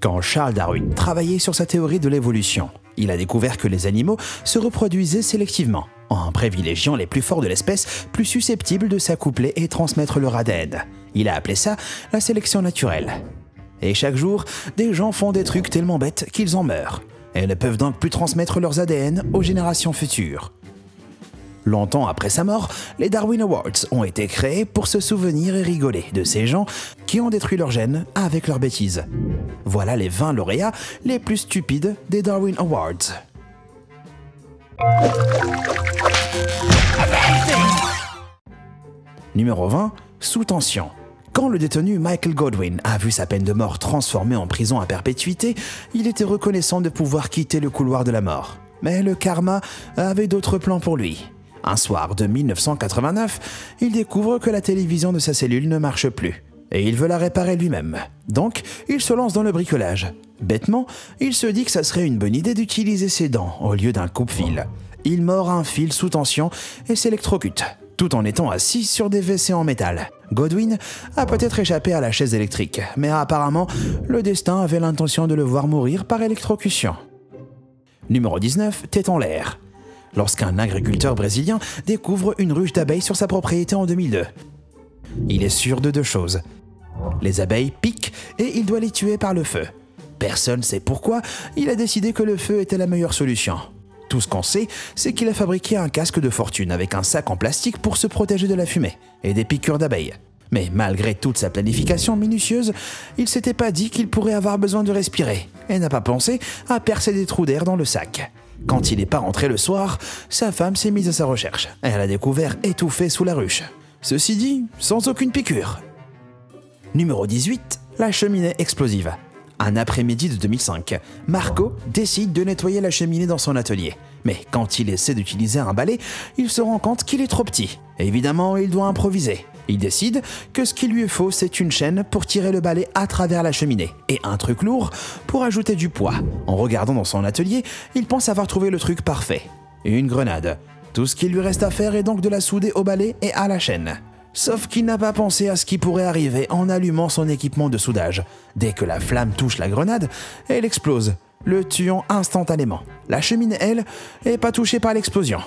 Quand Charles Darwin travaillait sur sa théorie de l'évolution, il a découvert que les animaux se reproduisaient sélectivement, en privilégiant les plus forts de l'espèce plus susceptibles de s'accoupler et transmettre leur ADN. Il a appelé ça la sélection naturelle. Et chaque jour, des gens font des trucs tellement bêtes qu'ils en meurent, et ne peuvent donc plus transmettre leurs ADN aux générations futures. Longtemps après sa mort, les Darwin Awards ont été créés pour se souvenir et rigoler de ces gens qui ont détruit leurs gènes avec leurs bêtises. Voilà les 20 lauréats les plus stupides des Darwin Awards. Numéro 20, sous tension. Quand le détenu Michael Godwin a vu sa peine de mort transformée en prison à perpétuité, il était reconnaissant de pouvoir quitter le couloir de la mort. Mais le karma avait d'autres plans pour lui. Un soir de 1989, il découvre que la télévision de sa cellule ne marche plus, et il veut la réparer lui-même. Donc, il se lance dans le bricolage. Bêtement, il se dit que ça serait une bonne idée d'utiliser ses dents au lieu d'un coupe-fil. Il mord un fil sous tension et s'électrocute, tout en étant assis sur des WC en métal. Godwin a peut-être échappé à la chaise électrique, mais apparemment, le destin avait l'intention de le voir mourir par électrocution. Numéro 19, tête en l'air. Lorsqu'un agriculteur brésilien découvre une ruche d'abeilles sur sa propriété en 2002. Il est sûr de deux choses. Les abeilles piquent et il doit les tuer par le feu. Personne ne sait pourquoi, il a décidé que le feu était la meilleure solution. Tout ce qu'on sait, c'est qu'il a fabriqué un casque de fortune avec un sac en plastique pour se protéger de la fumée et des piqûres d'abeilles. Mais malgré toute sa planification minutieuse, il s'était pas dit qu'il pourrait avoir besoin de respirer et n'a pas pensé à percer des trous d'air dans le sac. Quand il n'est pas rentré le soir, sa femme s'est mise à sa recherche. Elle a découvert étouffé sous la ruche. Ceci dit, sans aucune piqûre. Numéro 18, la cheminée explosive. Un après-midi de 2005, Marco décide de nettoyer la cheminée dans son atelier. Mais quand il essaie d'utiliser un balai, il se rend compte qu'il est trop petit. Évidemment, il doit improviser. Il décide que ce qu'il lui faut, c'est une chaîne pour tirer le balai à travers la cheminée et un truc lourd pour ajouter du poids. En regardant dans son atelier, il pense avoir trouvé le truc parfait. Une grenade. Tout ce qu'il lui reste à faire est donc de la souder au balai et à la chaîne. Sauf qu'il n'a pas pensé à ce qui pourrait arriver en allumant son équipement de soudage. Dès que la flamme touche la grenade, elle explose, le tuant instantanément. La cheminée, elle, n'est pas touchée par l'explosion.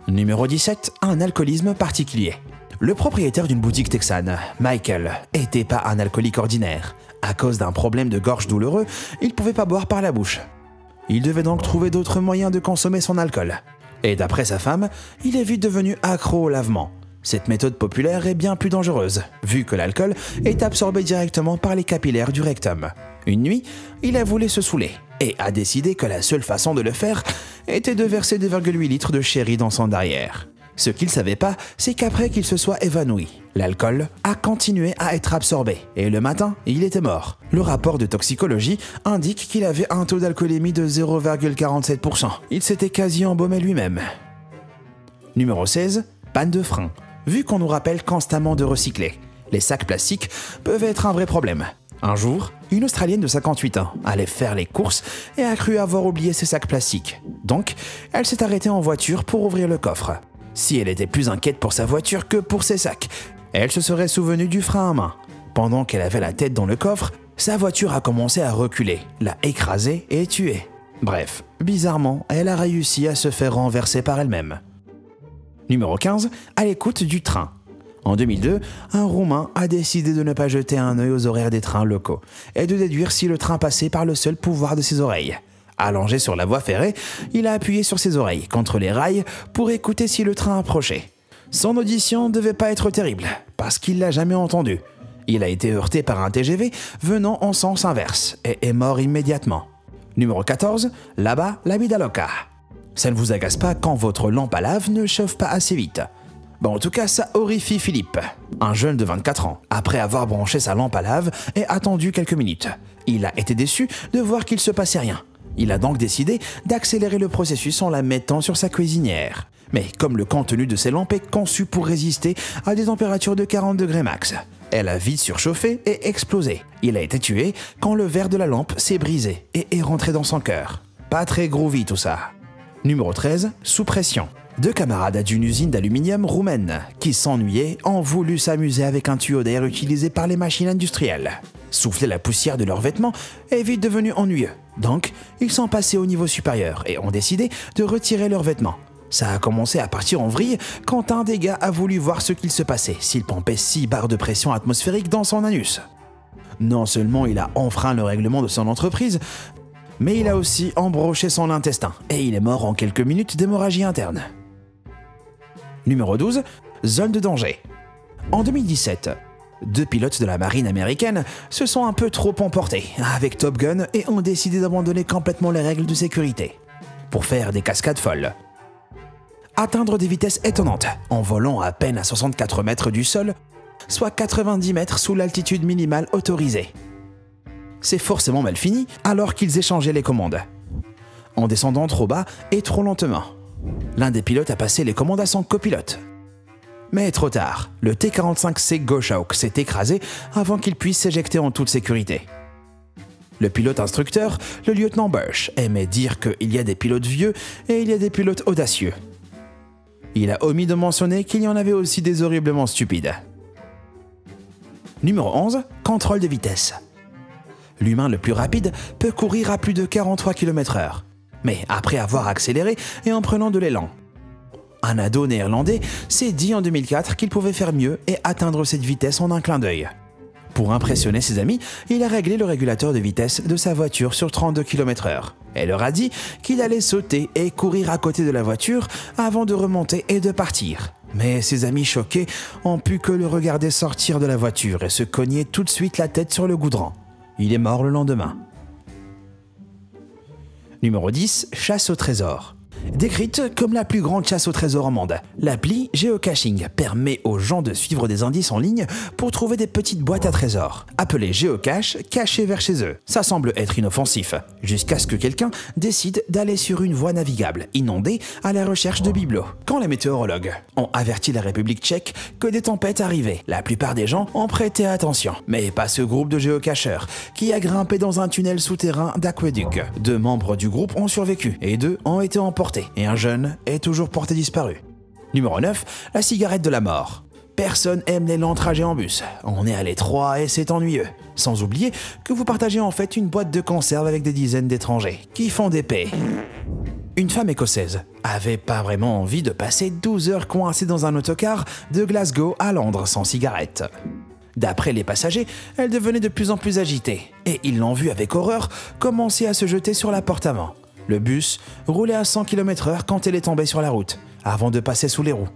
Numéro 17, un alcoolisme particulier. Le propriétaire d'une boutique texane, Michael, n'était pas un alcoolique ordinaire. À cause d'un problème de gorge douloureux, il ne pouvait pas boire par la bouche. Il devait donc trouver d'autres moyens de consommer son alcool. Et d'après sa femme, il est vite devenu accro au lavement. Cette méthode populaire est bien plus dangereuse, vu que l'alcool est absorbé directement par les capillaires du rectum. Une nuit, il a voulu se saouler et a décidé que la seule façon de le faire était de verser 2,8 litres de sherry dans son derrière. Ce qu'il ne savait pas, c'est qu'après qu'il se soit évanoui, l'alcool a continué à être absorbé et le matin, il était mort. Le rapport de toxicologie indique qu'il avait un taux d'alcoolémie de 0,47%. Il s'était quasi embaumé lui-même. Numéro 16, panne de frein. Vu qu'on nous rappelle constamment de recycler, les sacs plastiques peuvent être un vrai problème. Un jour, une Australienne de 58 ans allait faire les courses et a cru avoir oublié ses sacs plastiques. Donc, elle s'est arrêtée en voiture pour ouvrir le coffre. Si elle était plus inquiète pour sa voiture que pour ses sacs, elle se serait souvenue du frein à main. Pendant qu'elle avait la tête dans le coffre, sa voiture a commencé à reculer, l'a écrasée et tuée. Bref, bizarrement, elle a réussi à se faire renverser par elle-même. Numéro 15, à l'écoute du train. En 2002, un Roumain a décidé de ne pas jeter un œil aux horaires des trains locaux et de déduire si le train passait par le seul pouvoir de ses oreilles. Allongé sur la voie ferrée, il a appuyé sur ses oreilles contre les rails pour écouter si le train approchait. Son audition ne devait pas être terrible, parce qu'il l'a jamais entendu. Il a été heurté par un TGV venant en sens inverse et est mort immédiatement. Numéro 14, là-bas, la vida loca. Ça ne vous agace pas quand votre lampe à lave ne chauffe pas assez vite. Bon, en tout cas, ça horrifie Philippe, un jeune de 24 ans, après avoir branché sa lampe à lave et attendu quelques minutes. Il a été déçu de voir qu'il se passait rien. Il a donc décidé d'accélérer le processus en la mettant sur sa cuisinière. Mais comme le contenu de ces lampes est conçu pour résister à des températures de 40 degrés max, elle a vite surchauffé et explosé. Il a été tué quand le verre de la lampe s'est brisé et est rentré dans son cœur. Pas très groovy tout ça. Numéro 13, sous pression. Deux camarades d'une usine d'aluminium roumaine qui s'ennuyaient ont voulu s'amuser avec un tuyau d'air utilisé par les machines industrielles. Souffler la poussière de leurs vêtements est vite devenu ennuyeux. Donc, ils sont passés au niveau supérieur et ont décidé de retirer leurs vêtements. Ça a commencé à partir en vrille quand un des gars a voulu voir ce qu'il se passait s'il pompait 6 barres de pression atmosphérique dans son anus. Non seulement il a enfreint le règlement de son entreprise, mais il a aussi embroché son intestin et il est mort en quelques minutes d'hémorragie interne. Numéro 12. Zone de danger. En 2017, 2 pilotes de la marine américaine se sont un peu trop emportés avec Top Gun et ont décidé d'abandonner complètement les règles de sécurité pour faire des cascades folles. Atteindre des vitesses étonnantes en volant à peine à 64 mètres du sol, soit 90 mètres sous l'altitude minimale autorisée. C'est forcément mal fini alors qu'ils échangeaient les commandes, en descendant trop bas et trop lentement. L'un des pilotes a passé les commandes à son copilote. Mais trop tard, le T-45C Goshawk s'est écrasé avant qu'il puisse s'éjecter en toute sécurité. Le pilote instructeur, le lieutenant Burch, aimait dire qu'il y a des pilotes vieux et il y a des pilotes audacieux. Il a omis de mentionner qu'il y en avait aussi des horriblement stupides. Numéro 11. Contrôle de vitesse. L'humain le plus rapide peut courir à plus de 43 km/h, mais après avoir accéléré et en prenant de l'élan. Un ado néerlandais s'est dit en 2004 qu'il pouvait faire mieux et atteindre cette vitesse en un clin d'œil. Pour impressionner ses amis, il a réglé le régulateur de vitesse de sa voiture sur 32 km/h et leur a dit qu'il allait sauter et courir à côté de la voiture avant de remonter et de partir. Mais ses amis choqués ont pu que le regarder sortir de la voiture et se cogner tout de suite la tête sur le goudron. Il est mort le lendemain. Numéro 10. Chasse au trésor. Décrite comme la plus grande chasse au trésor au monde, l'appli Geocaching permet aux gens de suivre des indices en ligne pour trouver des petites boîtes à trésors, appelées géocaches, cachées vers chez eux. Ça semble être inoffensif, jusqu'à ce que quelqu'un décide d'aller sur une voie navigable inondée à la recherche de bibelots. Quand les météorologues ont averti la République tchèque que des tempêtes arrivaient, la plupart des gens ont prêté attention, mais pas ce groupe de géocacheurs qui a grimpé dans un tunnel souterrain d'aqueduc. 2 membres du groupe ont survécu et 2 ont été emportés. Et un jeune est toujours porté disparu. Numéro 9. La cigarette de la mort. Personne aime les lents trajets en bus. On est à l'étroit et c'est ennuyeux. Sans oublier que vous partagez en fait une boîte de conserve avec des dizaines d'étrangers qui font des paix. Une femme écossaise avait pas vraiment envie de passer 12 heures coincée dans un autocar de Glasgow à Londres sans cigarette. D'après les passagers, elle devenait de plus en plus agitée et ils l'ont vue avec horreur commencer à se jeter sur la porte avant. Le bus roulait à 100 km/h quand elle est tombée sur la route, avant de passer sous les roues.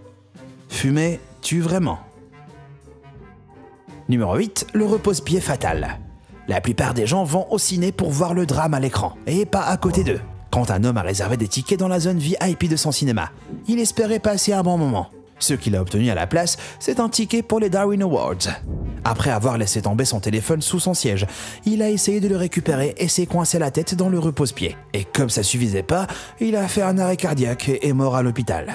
Fumer tue vraiment. Numéro 8. Le repose-pied fatal. La plupart des gens vont au ciné pour voir le drame à l'écran, et pas à côté d'eux. Quand un homme a réservé des tickets dans la zone VIP de son cinéma, il espérait passer un bon moment. Ce qu'il a obtenu à la place, c'est un ticket pour les Darwin Awards. Après avoir laissé tomber son téléphone sous son siège, il a essayé de le récupérer et s'est coincé la tête dans le repose-pied. Et comme ça suffisait pas, il a fait un arrêt cardiaque et est mort à l'hôpital.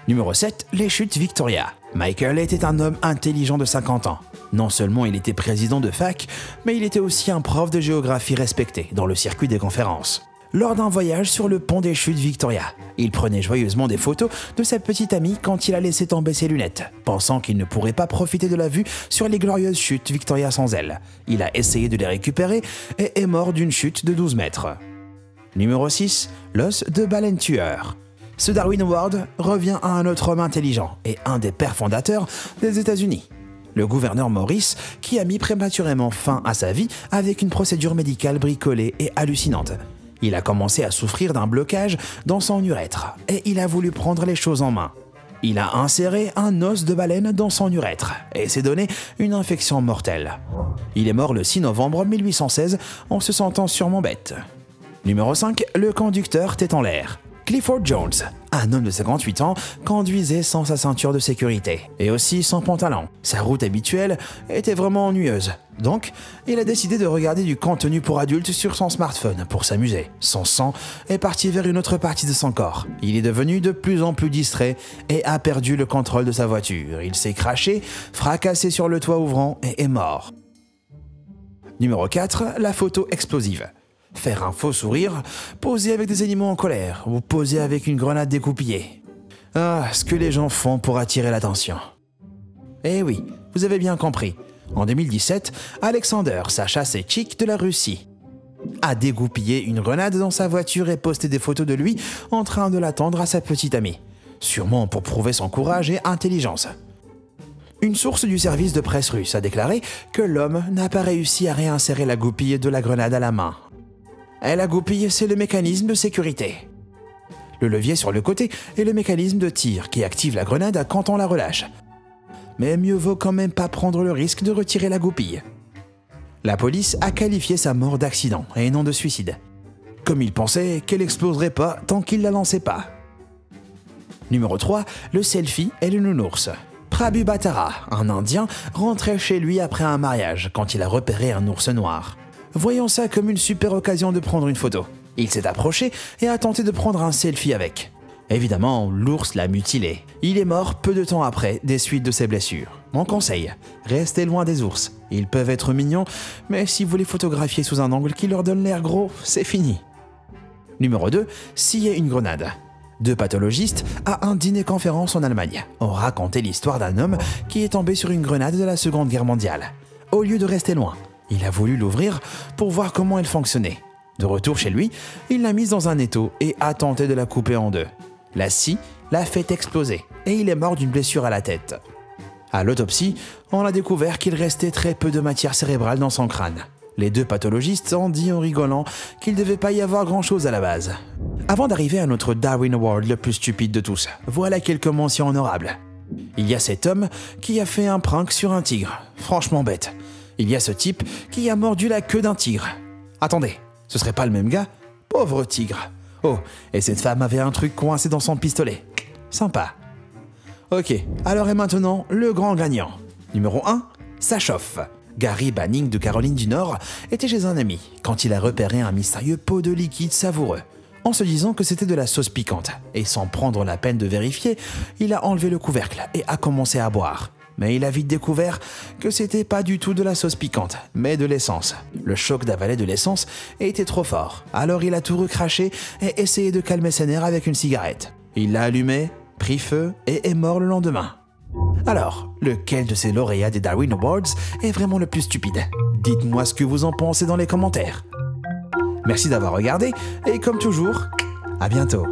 Numéro 7. Les chutes Victoria. Michael était un homme intelligent de 50 ans. Non seulement il était président de fac, mais il était aussi un prof de géographie respecté dans le circuit des conférences. Lors d'un voyage sur le pont des chutes Victoria, il prenait joyeusement des photos de sa petite amie quand il a laissé tomber ses lunettes, pensant qu'il ne pourrait pas profiter de la vue sur les glorieuses chutes Victoria sans elle. Il a essayé de les récupérer et est mort d'une chute de 12 mètres. Numéro 6. L'os de baleine tueur. Ce Darwin Award revient à un autre homme intelligent et un des pères fondateurs des États-Unis. Le gouverneur Morris, qui a mis prématurément fin à sa vie avec une procédure médicale bricolée et hallucinante. Il a commencé à souffrir d'un blocage dans son urètre et il a voulu prendre les choses en main. Il a inséré un os de baleine dans son urètre et s'est donné une infection mortelle. Il est mort le 6 novembre 1816 en se sentant sûrement bête. Numéro 5. Le conducteur tête en l'air. Clifford Jones, un homme de 58 ans, conduisait sans sa ceinture de sécurité et aussi sans pantalon. Sa route habituelle était vraiment ennuyeuse. Donc, il a décidé de regarder du contenu pour adultes sur son smartphone pour s'amuser. Son sang est parti vers une autre partie de son corps. Il est devenu de plus en plus distrait et a perdu le contrôle de sa voiture. Il s'est crashé, fracassé sur le toit ouvrant et est mort. Numéro 4. La photo explosive. Faire un faux sourire, poser avec des animaux en colère ou poser avec une grenade découpillée. Ah, ce que les gens font pour attirer l'attention. Eh oui, vous avez bien compris. En 2017, Alexander, Sacha Seychik de la Russie, a dégoupillé une grenade dans sa voiture et posté des photos de lui en train de l'attendre à sa petite amie. Sûrement pour prouver son courage et intelligence. Une source du service de presse russe a déclaré que l'homme n'a pas réussi à réinsérer la goupille de la grenade à la main. Et la goupille, c'est le mécanisme de sécurité. Le levier sur le côté est le mécanisme de tir qui active la grenade quand on la relâche. Mais mieux vaut quand même pas prendre le risque de retirer la goupille. La police a qualifié sa mort d'accident et non de suicide. Comme il pensait qu'elle exploserait pas tant qu'il la lançait pas. Numéro 3, le selfie et le nounours. Prabhu Bhattara, un Indien, rentrait chez lui après un mariage quand il a repéré un ours noir. Voyant ça comme une super occasion de prendre une photo, il s'est approché et a tenté de prendre un selfie avec. Évidemment, l'ours l'a mutilé. Il est mort peu de temps après des suites de ses blessures. Mon conseil, restez loin des ours. Ils peuvent être mignons, mais si vous les photographiez sous un angle qui leur donne l'air gros, c'est fini. Numéro 2, scier une grenade. 2 pathologistes à un dîner-conférence en Allemagne ont raconté l'histoire d'un homme qui est tombé sur une grenade de la Seconde Guerre mondiale. Au lieu de rester loin, il a voulu l'ouvrir pour voir comment elle fonctionnait. De retour chez lui, il l'a mise dans un étau et a tenté de la couper en deux. La scie l'a fait exploser et il est mort d'une blessure à la tête. À l'autopsie, on a découvert qu'il restait très peu de matière cérébrale dans son crâne. Les 2 pathologistes ont dit en rigolant qu'il ne devait pas y avoir grand-chose à la base. Avant d'arriver à notre Darwin Award le plus stupide de tous, voilà quelques mentions honorables. Il y a cet homme qui a fait un prank sur un tigre. Franchement bête. Il y a ce type qui a mordu la queue d'un tigre. Attendez, ce serait pas le même gars? Pauvre tigre. Oh, et cette femme avait un truc coincé dans son pistolet. Sympa. Ok, alors et maintenant, le grand gagnant. Numéro 1, ça chauffe. Gary Banning de Caroline du Nord était chez un ami quand il a repéré un mystérieux pot de liquide savoureux. En se disant que c'était de la sauce piquante, et sans prendre la peine de vérifier, il a enlevé le couvercle et a commencé à boire. Mais il a vite découvert que c'était pas du tout de la sauce piquante, mais de l'essence. Le choc d'avaler de l'essence était trop fort, alors il a tout recraché et essayé de calmer ses nerfs avec une cigarette. Il l'a allumé, pris feu et est mort le lendemain. Alors, lequel de ces lauréats des Darwin Awards est vraiment le plus stupide? Dites-moi ce que vous en pensez dans les commentaires. Merci d'avoir regardé et comme toujours, à bientôt.